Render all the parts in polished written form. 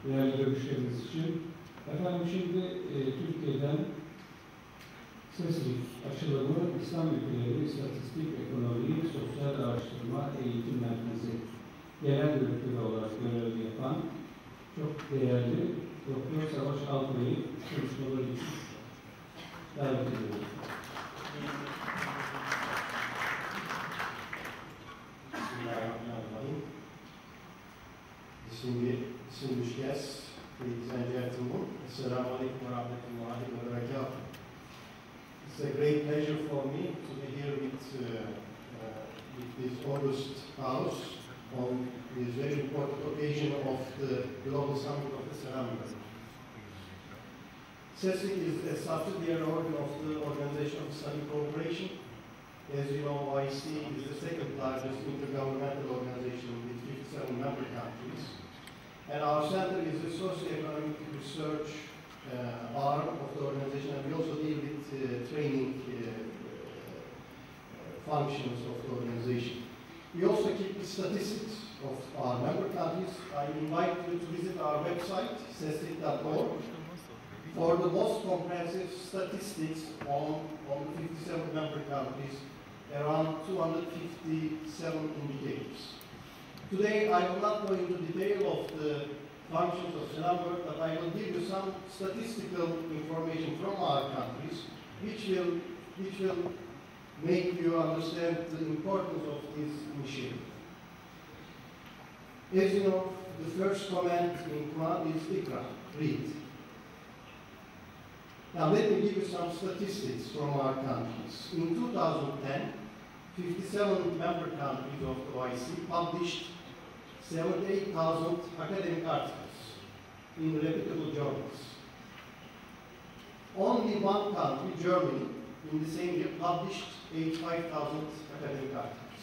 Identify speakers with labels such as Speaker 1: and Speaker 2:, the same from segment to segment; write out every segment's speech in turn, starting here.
Speaker 1: değerli görüşleriniz için. Efendim şimdi Türkiye'den SESRİF açılımı İslam ülkeleri İstatistik, Ekonomi, Sosyal Araştırma, Eğitim Merkezi Genel Direktörü olarak görev yapan çok değerli Doktor Savaş Alpay'ı konuşmaları için davet ediyoruz.
Speaker 2: Bismillahirrahmanirrahim. Distinguished guests, ladies and gentlemen, Assalamu alaikum wa rahmatullahi wa barakatuh. It's a great pleasure for me to be here with this August House on this very important occasion of the Global Summit of the SalamWorld. SESRİF is a subsidiary organ of the Organization of Islamic Cooperation. As you know, OIC is the second largest intergovernmental organization with 57 member countries. And our center is the socio-economic research arm of the organization, and we also deal with training functions of the organization. We also keep the statistics of our member countries. I invite you to visit our website, sesrif.org, for the most comprehensive statistics on the 57 member countries, around 257 indicators. Today, I will not go into detail of the functions of SalamWorld, but I will give you some statistical information from our countries, which will make you understand the importance of this initiative. As you know, the first command in Quran is Iqra, read. Now let me give you some statistics from our countries. In 2010, 57 member countries of the OIC published 78,000 academic articles in reputable journals. Only one country, Germany, in the same year published 85,000 academic articles.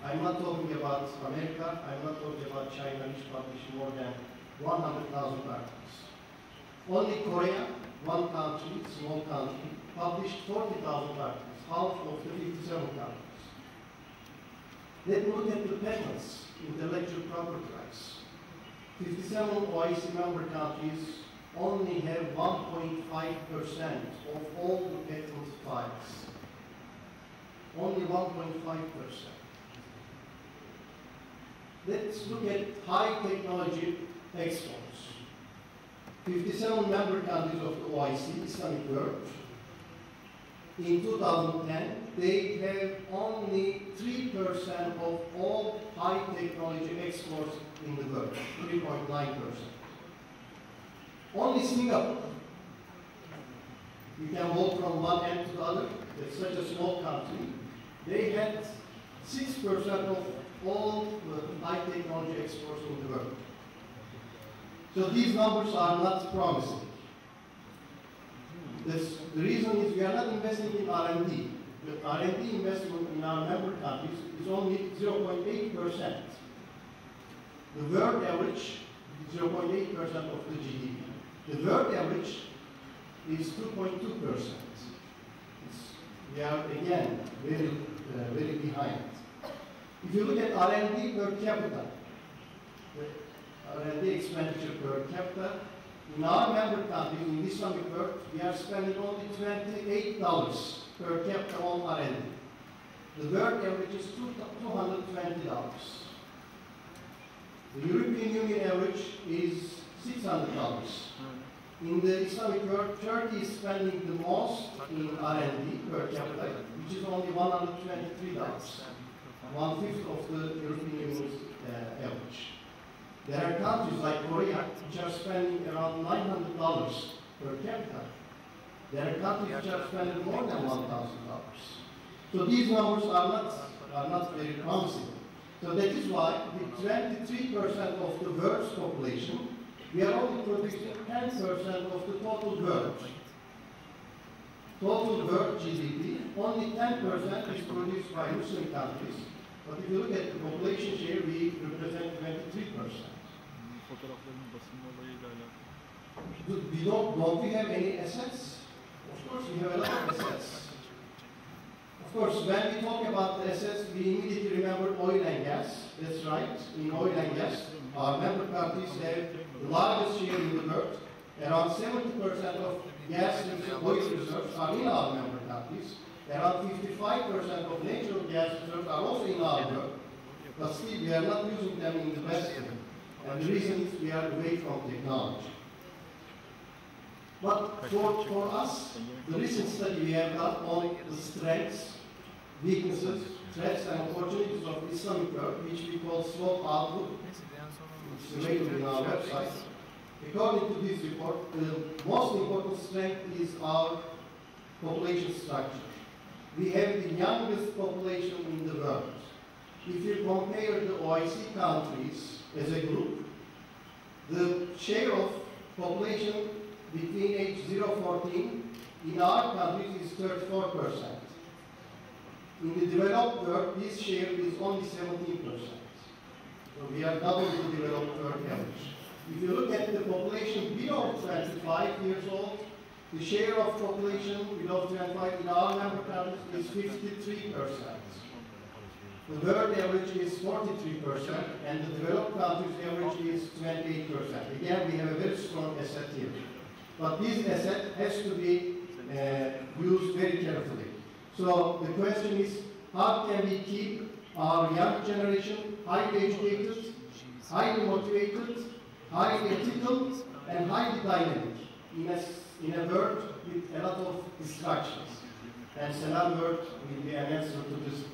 Speaker 2: I'm not talking about America, I'm not talking about China, which published more than 100,000 articles. Only Korea, one country, small country, published 40,000 articles, half of the 57 countries. Let me look at the patents, intellectual property rights. 57 OIC member countries only have 1.5% of all the patent files. Only 1.5%. Let's look at high technology exports. 57 member countries of the OIC, Islamic world, in 2010, they have only 3% of all high technology exports in the world, 3.9%. Only Singapore, you can walk from one end to the other, it's such a small country, they had 6% of all the high technology exports in the world. So these numbers are not promising. The reason is we are not investing in R&D. The R&D investment in our member countries is only 0.8%. The world average is 0.8% of the GDP. The world average is 2.2%. We are again very behind. If you look at R&D per capita, the R&D expenditure per capita, in our member countries, in the Islamic world, we are spending only $28 per capita on R&D. The world average is $220. The European Union average is $600. In the Islamic world, Turkey is spending the most in R&D per capita, which is only $123, one-fifth of the European Union's average. There are countries like Korea which are spending around $900 per capita. There are countries which are spending more than $1,000. So these numbers are not very promising. So that is why with 23% of the world's population, we are only producing 10% of the total world. Total world GDP, only 10% is produced by Muslim countries. But if you look at the population share, we represent 23%. Don't we have any assets? Of course we have a lot of assets. Of course, when we talk about the assets, we immediately remember oil and gas. That's right. In oil and gas, our member countries have the largest share in the world. Around 70% of gas and oil reserves are in our member countries. Around 55% of natural gas reserves are also in our world. But still, we are not using them in the best way. And the reason is we are away from technology. But for us, the recent study we have done on the strengths, weaknesses, threats and opportunities of Islamic world, which we call SWOT outlook, which is available in our website. According to this report, the most important strength is our population structure. We have the youngest population in the world. If you compare the OIC countries as a group, the share of population between age 0-14 in our countries is 34%. In the developed world, this share is only 17%. So we are double the developed world average. If you look at the population below 25 years old, the share of population below 25 in our member countries is 53%. The world average is 43%, and the developed countries average is 28%. Again, we have a very strong asset here. But this asset has to be used very carefully. So the question is, how can we keep our young generation highly educated, highly motivated, highly ethical, and highly dynamic in a world with a lot of distractions? And SalamWorld will be an answer to this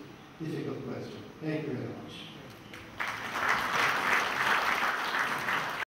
Speaker 2: difficult question. Thank you very much.